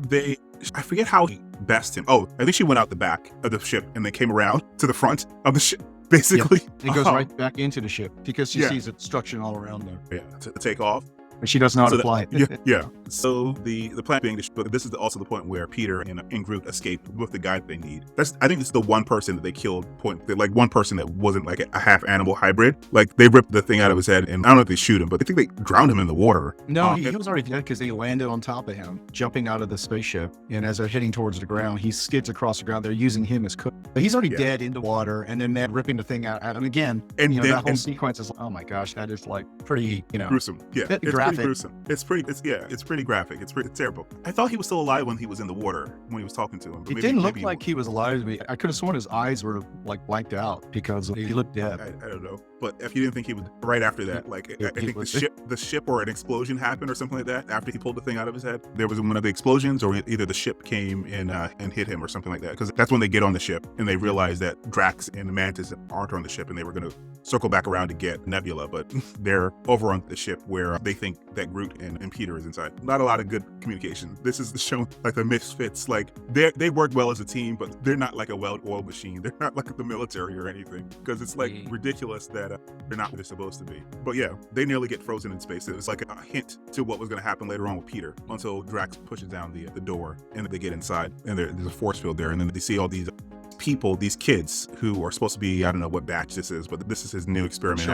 I forget how he best him. Oh, I think she went out the back of the ship and then came around to the front of the ship. Basically, it goes right back into the ship because she sees destruction all around there. Yeah, to take off. But she doesn't know how to fly. Yeah. So the plan being, but this is also the point where Peter and Groot escape with the guy that they need. I think this is the one person that they killed. Like one person that wasn't like a half animal hybrid. Like they ripped the thing out of his head, and I don't know if they shoot him, but I think they drowned him in the water. No, he was already dead because they landed on top of him, jumping out of the spaceship. And as they're heading towards the ground, he skids across the ground. They're using him as cook. But he's already dead in the water, and then they're ripping the thing out. And again, that whole sequence is, oh my gosh, that is like pretty, gruesome. Yeah, graphic. graphic. gruesome. It's pretty graphic. It's terrible. I thought he was still alive when he was in the water, when he was talking to him. But It didn't look like he was alive to me. I could have sworn his eyes were like blanked out because he looked dead. I don't know. But if you didn't think he would, right after that, like I think the ship or an explosion happened or something like that. After he pulled the thing out of his head, there was one of the explosions, or either the ship came and hit him or something like that. Because that's when they get on the ship and they realize that Drax and the Mantis aren't on the ship, and they were going to circle back around to get Nebula, but they're over on the ship where they think that Groot and Peter is inside. Not a lot of good communication. This is the show, like the misfits, like they work well as a team, but they're not like a well-oiled machine. They're not like the military or anything, because it's like ridiculous that they're not what they're supposed to be. But yeah, they nearly get frozen in space. It was like a hint to what was going to happen later on with Peter, until Drax pushes down the door and they get inside, and there's a force field there, and then they see all these people, these kids who are supposed to be, I don't know what batch this is, but this is his new experiment. Sure.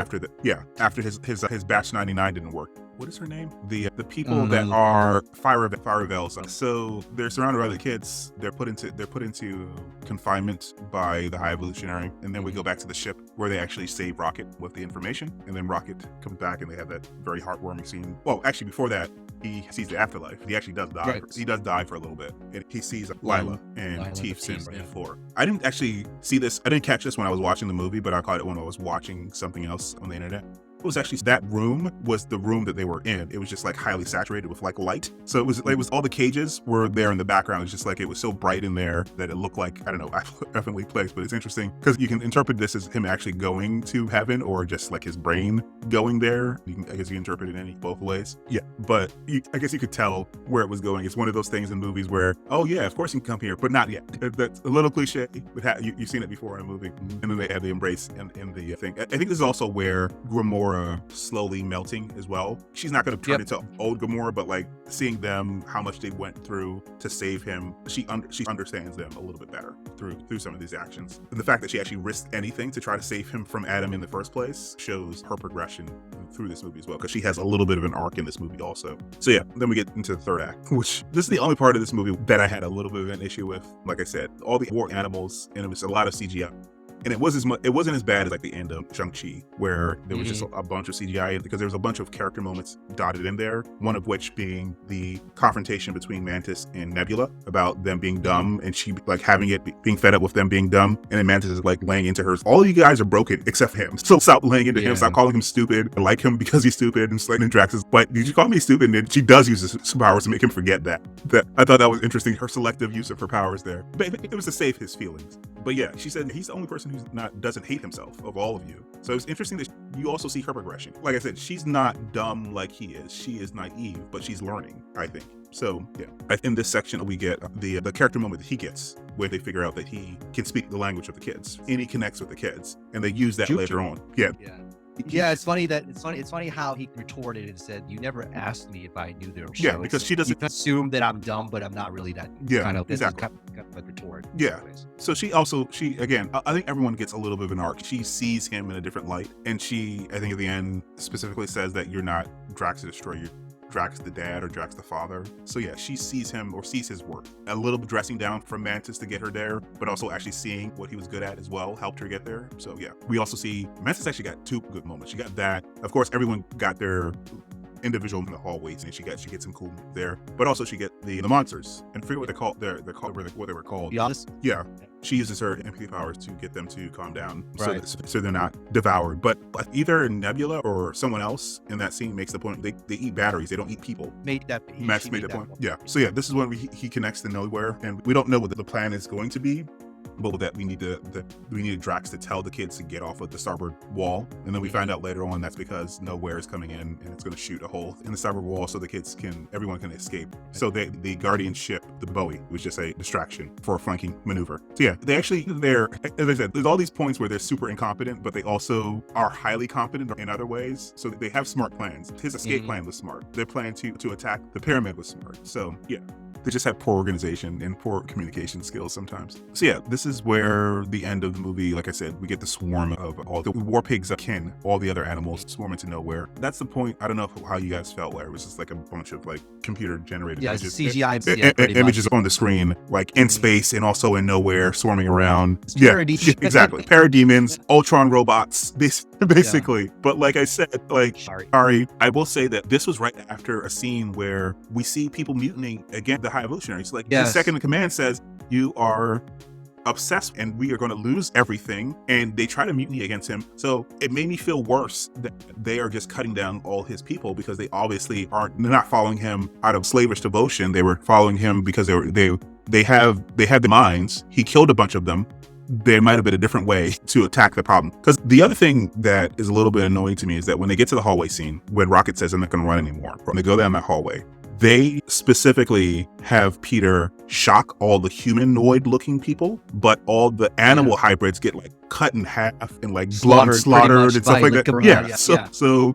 After his batch 99 didn't work. What is her name? The people that are Fire-Vels. So they're surrounded by the kids. They're put into confinement by the High Evolutionary, and then we go back to the ship where they actually save Rocket with the information, and then Rocket comes back and they have that very heartwarming scene. Well, actually before that, he sees the afterlife. He actually does die. Right. He does die for a little bit, and he sees Lila and Teefs in floor. I didn't actually see this. I didn't catch this when I was watching the movie, but I caught it when I was watching something else on the internet. It was actually, that room was the room that they were in. It was just like highly saturated with like light. So it was all the cages were there in the background. It's just like, it was so bright in there that it looked like, I don't know, I definitely placed, but it's interesting because you can interpret this as him actually going to heaven, or just like his brain going there. I guess you can interpret it both ways. Yeah, but I guess you could tell where it was going. It's one of those things in movies where, oh yeah, of course you can come here, but not yet. That's a little cliche, but you've seen it before in a movie. And then they had the embrace in the thing. I think this is also where Gamora slowly melting as well. She's not going to turn into old Gamora, but like seeing them, how much they went through to save him, she understands them a little bit better through some of these actions. And the fact that she actually risked anything to try to save him from Adam in the first place shows her progression through this movie as well, because she has a little bit of an arc in this movie also. So yeah, then we get into the third act, which this is the only part of this movie that I had a little bit of an issue with. Like I said, all the war animals, and it was a lot of CGI. And it wasn't as bad as like the end of Shang-Chi, where there was just a bunch of CGI, because there was a bunch of character moments dotted in there. One of which being the confrontation between Mantis and Nebula about them being dumb, and she like being fed up with them being dumb. And then Mantis is like laying into her, all you guys are broken except him. So stop laying into him, stop calling him stupid. I like him because he's stupid. And Slade and Drax is, but did you call me stupid? And she does use his powers to make him forget that. I thought that was interesting, her selective use of her powers there. But it was to save his feelings. But yeah, she said he's the only person doesn't hate himself of all of you. So it's interesting that you also see her progression. Like I said, she's not dumb like he is. She is naive, but she's learning, I think. So yeah, in this section we get the character moment that he gets, where they figure out that he can speak the language of the kids, and he connects with the kids, and they use that later on. Yeah, it's funny how he retorted and said, "You never asked me if I knew there was." Yeah, because she doesn't assume that I'm dumb, but I'm not really that. Yeah, kind of, exactly. Kind of like retort. Yeah. So she again, I think everyone gets a little bit of an arc. She sees him in a different light, and she, I think at the end, specifically says that you're not Drax the Destroyer, you're Drax the dad or Drax the father. So yeah, she sees him, or sees his work. A little bit dressing down from Mantis to get her there, but also actually seeing what he was good at as well helped her get there. So yeah, we also see Mantis actually got two good moments. She got that. Of course, everyone got their individual in the hallways, and she gets some cool there, but also she get the monsters, and I forget what what they were called. Yeah, she uses her empathy powers to get them to calm down, so they're not devoured. But either Nebula or someone else in that scene makes the point they eat batteries, they don't eat people. Max made that point. Yeah. So yeah, this is when he connects to Knowhere, and we don't know what the plan is going to be. But that we needed Drax to tell the kids to get off of the starboard wall, and then we find out later on that's because Knowhere is coming in, and it's going to shoot a hole in the starboard wall so the kids everyone can escape. So the Guardian ship, the Bowie, was just a distraction for a flanking maneuver. So yeah, as I said, there's all these points where they're super incompetent, but they also are highly competent in other ways. So they have smart plans. His escape plan was smart. Their plan to attack the pyramid was smart. So yeah. They just have poor organization and poor communication skills sometimes. So yeah, this is where the end of the movie, like I said, we get the swarm of all the war pigs kin, all the other animals swarm into Knowhere. That's the point. I don't know how you guys felt, where it was just like a bunch of like computer generated images. CGI images on the screen, like in space and also in Knowhere, swarming around. Parademons. Exactly. Parademons, Ultron robots. This basically. But like I said, like, Sorry. I will say that this was right after a scene where we see people mutinying against the High Evolutionaries. Like, the Yes. second in command says, you are obsessed and we are going to lose everything, and they try to mutiny against him. So it made me feel worse that they are just cutting down all his people, because they obviously they're not following him out of slavish devotion. They were following him because they had the minds. He killed a bunch of them. There might have been a different way to attack the problem. Because the other thing that is a little bit annoying to me is that when they get to the hallway scene, when Rocket says, I'm not going to run anymore, when they go down that hallway, they specifically have Peter shock all the humanoid looking people, but all the animal hybrids get like cut in half and like slaughtered and stuff like that. So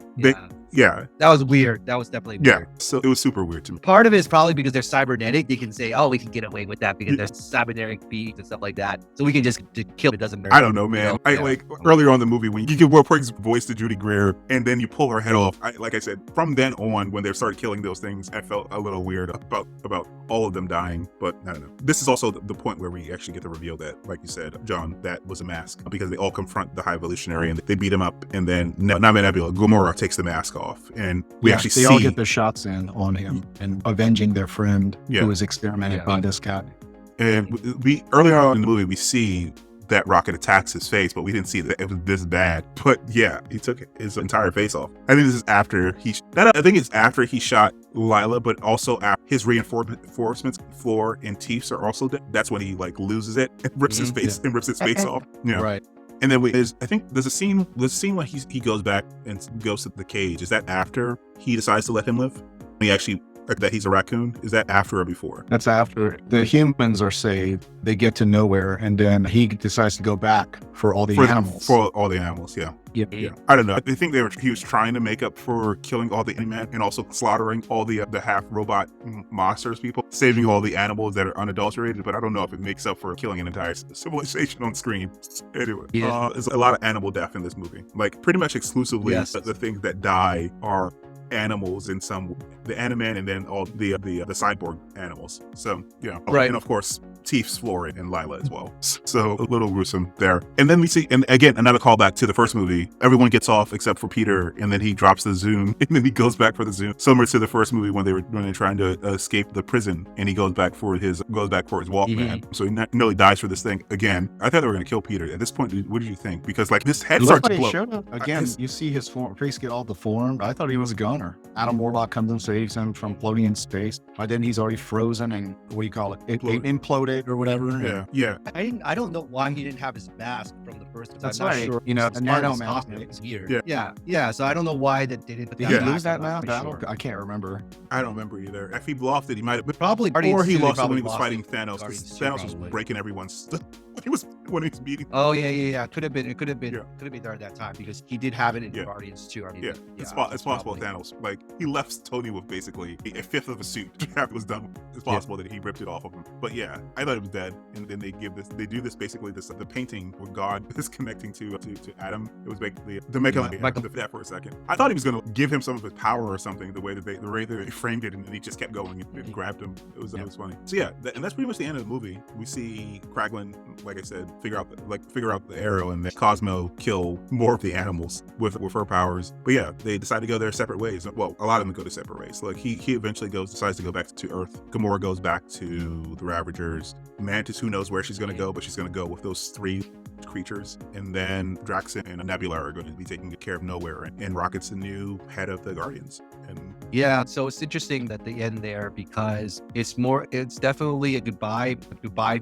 that was weird. That was definitely weird. So it was super weird to me. Part of it is probably because they're cybernetic. They can say, oh, we can get away with that because they're cybernetic beings and stuff like that. So we can just kill it. Doesn't matter. I don't know, man. Like earlier on in the movie, when you give Will Frigg's voice to Judy Greer and then you pull her head off, like I said, from then on, when they started killing those things, I felt a little weird about all of them dying. But I don't know. This is also the point where we actually get to reveal that, like you said, Jhon, that was a mask, because they all confront the High Evolutionary and they beat him up, and then Nebula, Gamora takes the mask off, and we actually see they all get their shots in on him and avenging their friend who was experimented by this guy. And we earlier on in the movie, we see that Rocket attacks his face, but we didn't see that it was this bad. But yeah, he took his entire face off. I think this is after it's after he shot Lila, but also after his reinforcements, Floor and Teefs are also dead. That's when he like loses it and rips his face off. Yeah. Right. And then I think there's a scene when he goes back and goes to the cage. Is that after he decides to let him live? He actually, that he's a raccoon? Is that after or before? That's after. The humans are saved. They get to Knowhere, and then he decides to go back for all the animals. For all the animals, yeah. Yeah. I don't know. I think he was trying to make up for killing all the Animan and also slaughtering all the half robot monsters people, saving all the animals that are unadulterated. But I don't know if it makes up for killing an entire civilization on screen. Anyway, there's a lot of animal death in this movie. Like pretty much exclusively the things that die are animals in some, the Animan and then all the cyborg animals. So right, and of course Teefs, Florid, and Lila as well. So a little gruesome there. And then we see, and again, another callback to the first movie. Everyone gets off except for Peter, and then he drops the Zoom, and then he goes back for the Zoom. Similar to the first movie when they're trying to escape the prison, and he goes back for his Walkman. So he nearly dies for this thing again. I thought they were going to kill Peter. At this point, what did you think? Because like this head starts to blow. Showed up. Again, you see his face get all deformed. I thought he was a gunner. Adam Warlock comes and saves him from floating in space. By then he's already frozen and what do you call it? Imploded or whatever. Yeah. I don't know why he didn't have his mask from the first time. That's I'm not right. sure. The nano mask. It's weird. Yeah. So I don't know why they didn't. Did he lose that mask? I can't rember. I don't remember either. If he lost it, he might have. Probably. Or he lost it when he was fighting Thanos. Thanos was breaking everyone's stuff. When he was beating. Oh yeah. It could have been during that time because he did have it in Guardians too. I mean, it's possible Thanos, like he left Tony with basically a fifth of a suit after it was done. It's possible that he ripped it off of him. But yeah, I thought it was dead. And then they do this basically the painting where God is connecting to Adam. It was basically to make that for a second. I thought he was gonna give him some of his power or something. The way that they framed it, and then he just kept going and grabbed him. It was funny. So yeah, and that's pretty much the end of the movie. We see Kraglin, like I said, figure out the Ariel, and then Cosmo kill more of the animals with her powers. But yeah, they decide to go their separate ways. Well, a lot of them go to separate ways. Like he eventually decides to go back to Earth. Gamora goes back to the Ravagers. Mantis, who knows where she's going to go, but she's going to go with those three creatures. And then Draxon and Nebula are going to be taking care of Knowhere, and Rocket's the new head of the Guardians. And yeah, so it's interesting that they end there because it's definitely a goodbye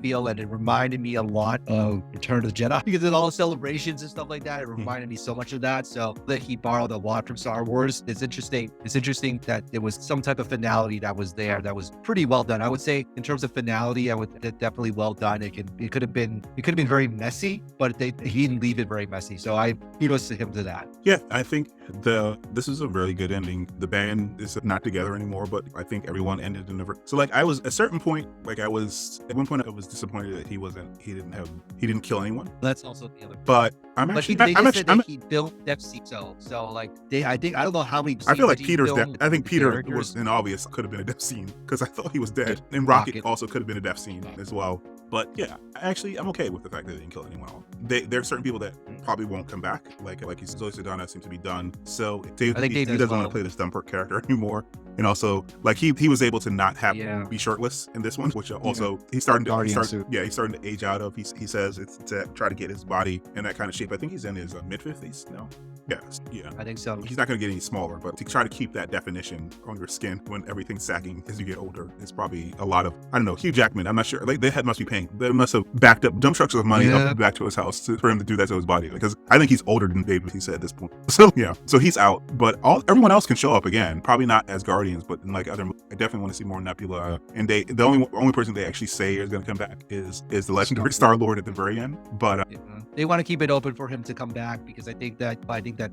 feel, and it reminded me a lot of Return of the Jedi because of all the celebrations and stuff like that. It reminded me so much of that. So that he borrowed a lot from Star Wars. It's interesting that there was some type of finality that was there that was pretty well done. I would say in terms of finality, definitely well done. It could have been very messy, but he didn't leave it very messy. So I kudos to him to that. Yeah, I think this is a really good ending. The band is not together anymore, but I think everyone ended in so like I was at certain point, like at one point I was disappointed that he didn't kill anyone. That's also the other. But he built Death Seat. So like I don't know how many. I feel like Peter's dead. I think Peter was an obvious could have been a death scene because I thought he was dead, and Rocket also could have been a death scene as well. But yeah, actually, I'm okay with the fact that they didn't kill anyone. There are certain people that probably won't come back, like Zoe Saldana seems to be done. So he doesn't want to play this dumb character anymore. And also, like he was able to not have be shirtless in this one, which also he's starting to age out of. He says it's to try to get his body in that kind of shape. I think he's in his mid-50s now. Yeah, I think so. He's not going to get any smaller, but to try to keep that definition on your skin when everything's sagging as you get older is probably a lot of, I don't know, Hugh Jackman, I'm not sure. Like they must be paying. They must have backed up dump trucks of money up back to his house for him to do that to his body, because I think he's older than David, he said at this point. So yeah, so he's out, but everyone else can show up again. Probably not as Guardians, but in like other. I definitely want to see more Nebula. And the only person they actually say is going to come back is the legendary Star-Lord at the very end. But they want to keep it open for him to come back, because I think that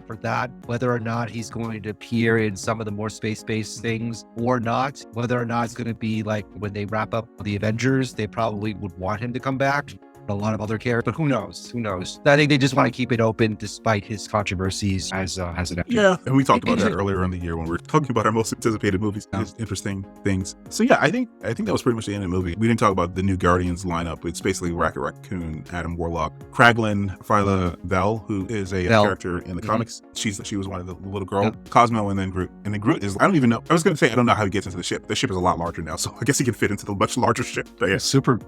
for that, whether or not he's going to appear in some of the more space-based things or not, whether or not it's going to be like when they wrap up the Avengers, they probably would want him to come back. A lot of other characters, but who knows? I think they just want to keep it open despite his controversies as an actor. Yeah, and we talked about that earlier in the year when we were talking about our most anticipated movies, interesting things. So yeah, I think that was pretty much the end of the movie. We didn't talk about the new Guardians lineup. It's basically Rocket Raccoon, Adam Warlock, Kraglin, Phyla Vel, who is a character in the comics. She was one of the little girl, Cosmo, and then Groot. And then Groot is, I don't even know. I was going to say, I don't know how he gets into the ship. The ship is a lot larger now, so I guess he can fit into the much larger ship. But yeah, super.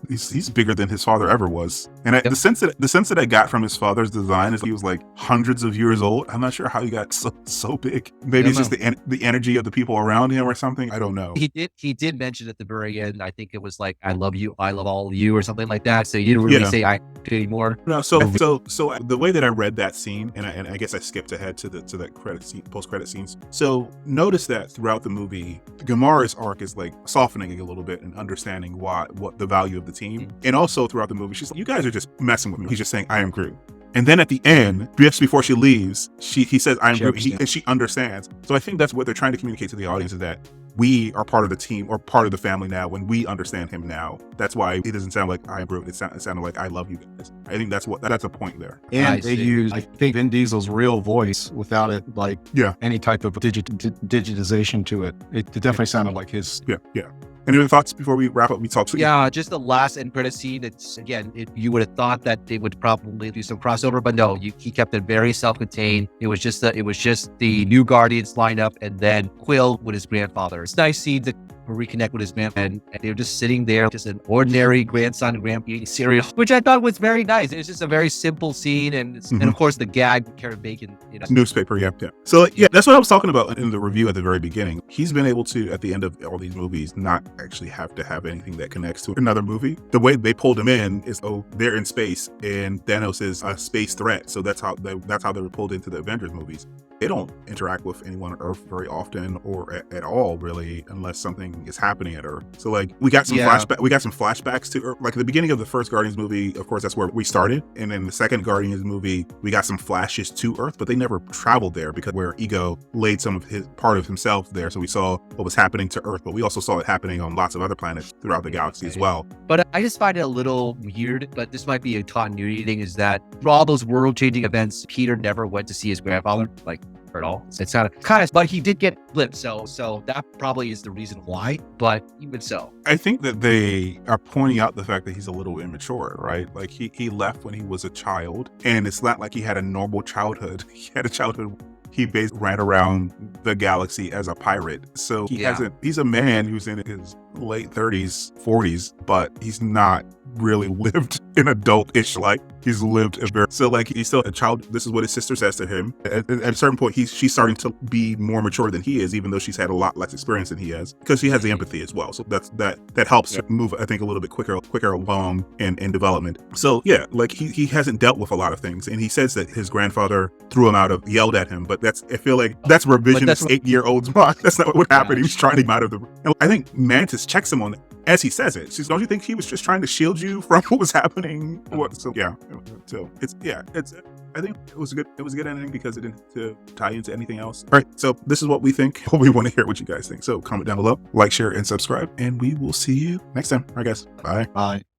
He's bigger than his father ever was. And the sense that I got from his father's design is he was like hundreds of years old. I'm not sure how he got so big. Maybe it's just the energy of the people around him or something. I don't know. He did mention at the very end, I think it was like, I love you, I love all of you, or something like that. So he didn't really say I anymore. No, so the way that I read that scene, and I guess I skipped ahead to that credit scene, post-credit scenes. So notice that throughout the movie, Gamora's arc is like softening a little bit and understanding what the value of the team. And also throughout the movie, she's like, you guys are just messing with me. He's just saying, I am Groot. And then at the end, just before she leaves, he says, I am Groot, and she understands. So I think that's what they're trying to communicate to the audience, is that we are part of the team or part of the family now when we understand him now. That's why it doesn't sound like I am Groot. It sounded like I love you guys. I think that's a point there. And they use, I think, Vin Diesel's real voice without it, like any type of digitization to it. It definitely sounded like his. Yeah. Any other thoughts before we wrap up? We talked. Yeah, just the last end credit scene. It's again, you would have thought that they would probably do some crossover, but no, he kept it very self-contained. It was just the new Guardians lineup, and then Quill with his grandfather. It's nice scene to reconnect with his man, and they were just sitting there, just an ordinary grandson and grandpa eating cereal, which I thought was very nice. It was just a very simple scene, and and of course the gag with Karen Bacon, newspaper, yeah. So that's what I was talking about in the review at the very beginning. He's been able to, at the end of all these movies, not actually have to have anything that connects to another movie. The way they pulled him in is, they're in space, and Thanos is a space threat, so that's how they were pulled into the Avengers movies. They don't interact with anyone on Earth very often, or at all, really, unless something is happening at Earth. So like we got some flashbacks to Earth. Like at the beginning of the first Guardians movie, of course, that's where we started. And in the second Guardians movie, we got some flashes to Earth, but they never traveled there because where Ego laid some of his part of himself there. So we saw what was happening to Earth, but we also saw it happening on lots of other planets throughout the galaxy as well. But I just find it a little weird, but this might be a continuity thing, is that for all those world-changing events, Peter never went to see his grandfather, like, at all. It's kind of, but he did get blipped, so that probably is the reason why. But even so, I think that they are pointing out the fact that he's a little immature, right? Like he left when he was a child, and it's not like he had a normal childhood. He had a childhood. He basically ran around the galaxy as a pirate. So he's a man who's in his late 30s, 40s, but he's not really lived an adult-ish life. He's lived so like he's still a child. This is what his sister says to him. At a certain point, she's starting to be more mature than he is, even though she's had a lot less experience than he has, because she has the empathy as well. So that helps to move, I think, a little bit quicker along in development. So yeah, like he hasn't dealt with a lot of things, and he says that his grandfather threw him out of, yelled at him, but I feel like that's revisionist 8-year-old's mind. That's not what happened. He was trying to get him out of the. And I think Mantis checks him on it as he says it. She says, "Don't you think he was just trying to shield you from what was happening?" So yeah. So it's. I think it was a good ending because it didn't tie into anything else. All right. So this is what we think. We want to hear what you guys think. So comment down below, like, share, and subscribe, and we will see you next time. All right, guys. Bye. Bye.